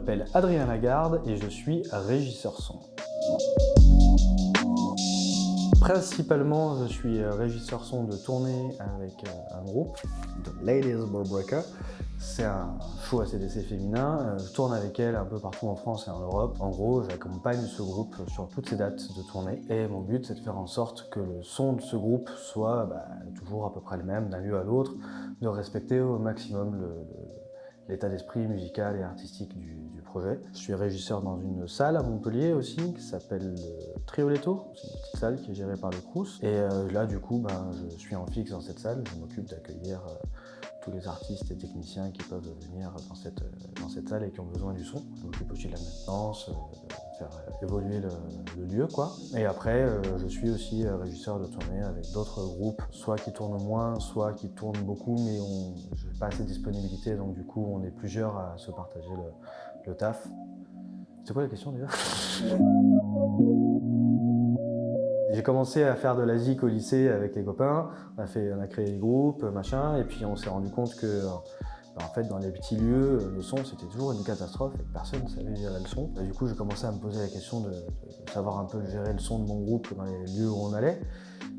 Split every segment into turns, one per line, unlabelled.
m'appelle Adrien Lagarde et je suis régisseur son. Principalement, je suis régisseur son de tournée avec un groupe, The Ladies Ball Breaker. C'est un show ACDC féminin. Je tourne avec elle un peu partout en France et en Europe. En gros, j'accompagne ce groupe sur toutes ses dates de tournée. Et mon but, c'est de faire en sorte que le son de ce groupe soit toujours à peu près le même d'un lieu à l'autre, de respecter au maximum l'état d'esprit musical et artistique du projet. Je suis régisseur dans une salle à Montpellier aussi, qui s'appelle Trioletto. C'est une petite salle qui est gérée par le Crous. Et là, du coup, je suis en fixe dans cette salle. Je m'occupe d'accueillir tous les artistes et techniciens qui peuvent venir dans cette salle et qui ont besoin du son. Je m'occupe aussi de la maintenance, de faire évoluer le lieu, quoi. Et après, je suis aussi régisseur de tournée avec d'autres groupes, soit qui tournent moins, soit qui tournent beaucoup, mais je n'ai pas assez de disponibilité, donc du coup, on est plusieurs à se partager le taf. C'est quoi la question déjà? J'ai commencé à faire de la zik au lycée avec les copains, on a créé des groupes, machin, et puis on s'est rendu compte que en fait, dans les petits lieux, le son c'était toujours une catastrophe et que personne ne savait gérer le son. Et du coup, j'ai commencé à me poser la question de savoir un peu gérer le son de mon groupe dans les lieux où on allait.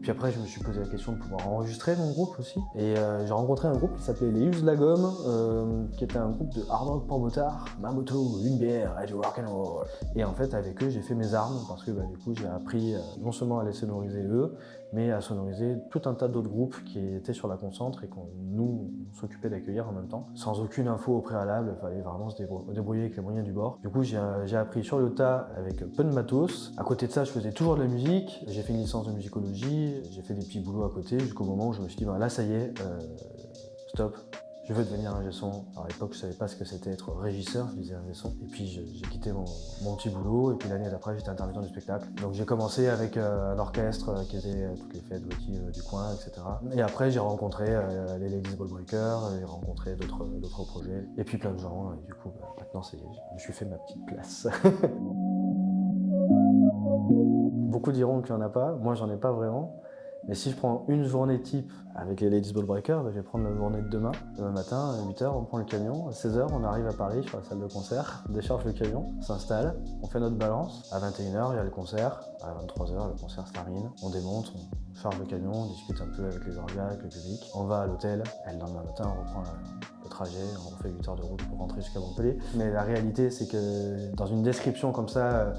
Puis après, je me suis posé la question de pouvoir enregistrer mon groupe aussi. Et j'ai rencontré un groupe qui s'appelait Les Use la Gomme, qui était un groupe de hard rock pour motards, ma moto, une bière et du rock'n'roll. Et en fait, avec eux, j'ai fait mes armes parce que du coup, j'ai appris non seulement à les sonoriser eux, mais à sonoriser tout un tas d'autres groupes qui étaient sur la concentre et qu'on nous s'occupait d'accueillir en même temps. Sans aucune info au préalable, il fallait vraiment se débrouiller avec les moyens du bord. Du coup, j'ai appris sur le tas avec peu de matos. À côté de ça, je faisais toujours de la musique. J'ai fait une licence de musicologie, j'ai fait des petits boulots à côté jusqu'au moment où je me suis dit, là ça y est, stop. Je veux devenir ingé son. Alors à l'époque, je savais pas ce que c'était être régisseur, je disais ingé son. Et puis j'ai quitté mon petit boulot, et puis l'année d'après, j'étais intermittent du spectacle. Donc j'ai commencé avec un orchestre qui faisait toutes les fêtes du coin, etc. Et après, j'ai rencontré les Ladies Ball Breaker, j'ai rencontré d'autres projets, et puis plein de gens. Et du coup, maintenant, je me suis fait ma petite place. Beaucoup diront qu'il n'y en a pas, moi j'en ai pas vraiment. Mais si je prends une journée type avec les Ladies Ball Breaker, je vais prendre la journée de demain. Demain matin, à 8h, on prend le camion. À 16h, on arrive à Paris, sur la salle de concert. On décharge le camion, on s'installe, on fait notre balance. À 21h, il y a le concert. À 23h, le concert se termine. On démonte, on charge le camion, on discute un peu avec les orgas, avec le public. On va à l'hôtel. Et le lendemain matin, on reprend le trajet. On fait 8 heures de route pour rentrer jusqu'à Montpellier. Mais la réalité, c'est que dans une description comme ça,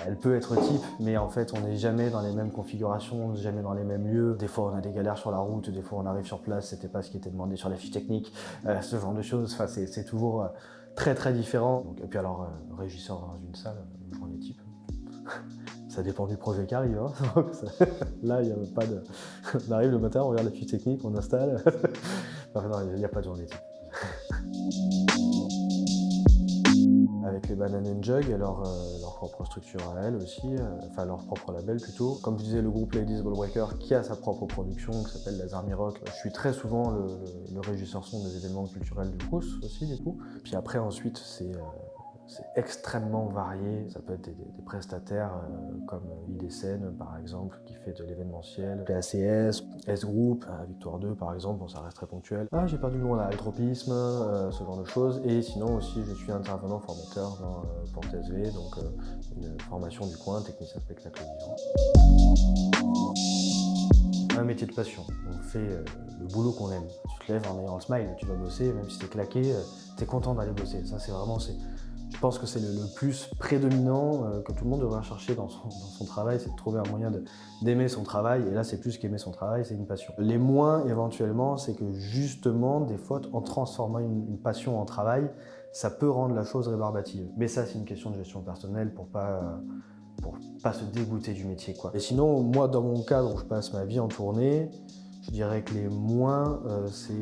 elle peut être type, mais en fait, on n'est jamais dans les mêmes configurations, jamais dans les mêmes lieux. Des fois, on a des galères sur la route, des fois, on arrive sur place, c'était pas ce qui était demandé sur la fiche technique, ce genre de choses. Enfin, c'est toujours très, très différent. Donc, et puis alors, régisseur dans une salle, une journée type, ça dépend du projet qui arrive. Hein. Là, il n'y a pas de... On arrive le matin, on regarde la fiche technique, on installe. Enfin, non, il n'y a pas de journée type. Avec les Banana Jug et leur propre structure à elles aussi, enfin leur propre label plutôt. Comme je disais, le groupe Ladies Ball Breaker qui a sa propre production qui s'appelle Les Army Rock. Je suis très souvent le régisseur son des événements culturels du Crous aussi du coup. Puis après ensuite c'est extrêmement varié. Ça peut être des prestataires comme IDSN par exemple, qui fait de l'événementiel, PACS, S-Group, Victoire 2 par exemple, bon, ça reste très ponctuel. Ah, j'ai perdu le nom là, Altropisme, ce genre de choses. Et sinon aussi, je suis intervenant formateur dans Porte SV, donc une formation du coin, technicien spectacle vivant. Un métier de passion. On fait le boulot qu'on aime. Tu te lèves en ayant le smile, tu vas bosser, même si t'es claqué, t'es content d'aller bosser. Ça, c'est vraiment... Je pense que c'est le plus prédominant que tout le monde devrait chercher dans son travail, c'est de trouver un moyen d'aimer son travail. Et là, c'est plus qu'aimer son travail, c'est une passion. Les moins, éventuellement, c'est que justement, des fois, en transformant une passion en travail, ça peut rendre la chose rébarbative. Mais ça, c'est une question de gestion personnelle pour pas se dégoûter du métier, quoi. Et sinon, moi, dans mon cadre où je passe ma vie en tournée, je dirais que les moins, c'est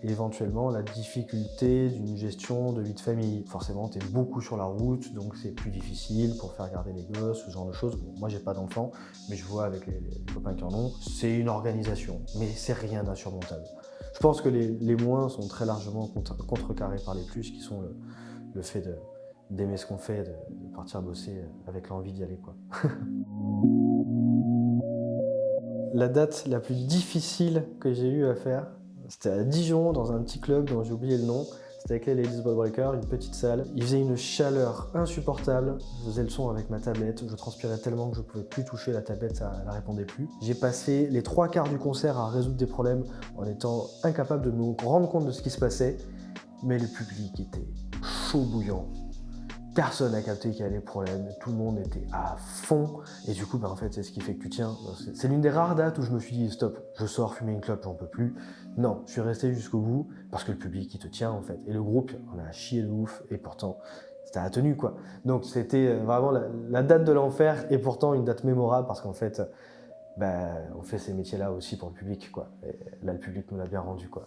éventuellement la difficulté d'une gestion de vie de famille. Forcément, tu es beaucoup sur la route, donc c'est plus difficile pour faire garder les gosses, ce genre de choses. Bon, moi, j'ai pas d'enfants, mais je vois avec les copains qui en ont, c'est une organisation, mais c'est rien d'insurmontable. Je pense que les moins sont très largement contrecarrés par les plus, qui sont le fait d'aimer ce qu'on fait, de partir bosser avec l'envie d'y aller, quoi. La date la plus difficile que j'ai eu à faire, c'était à Dijon, dans un petit club dont j'ai oublié le nom. C'était avec les Ladies Ball Breaker, une petite salle. Il faisait une chaleur insupportable. Je faisais le son avec ma tablette. Je transpirais tellement que je pouvais plus toucher la tablette, ça ne répondait plus. J'ai passé les 3/4 du concert à résoudre des problèmes en étant incapable de me rendre compte de ce qui se passait. Mais le public était chaud bouillant. Personne n'a capté qu'il y avait des problèmes, tout le monde était à fond. Et du coup, en fait, c'est ce qui fait que tu tiens. C'est l'une des rares dates où je me suis dit, stop, je sors fumer une clope, j'en peux plus. Non, je suis resté jusqu'au bout parce que le public, il te tient en fait. Et le groupe, on a chié de ouf et pourtant, c'était la tenue quoi. Donc c'était vraiment la date de l'enfer et pourtant une date mémorable parce qu'en fait, on fait ces métiers-là aussi pour le public quoi. Et là, le public nous l'a bien rendu quoi.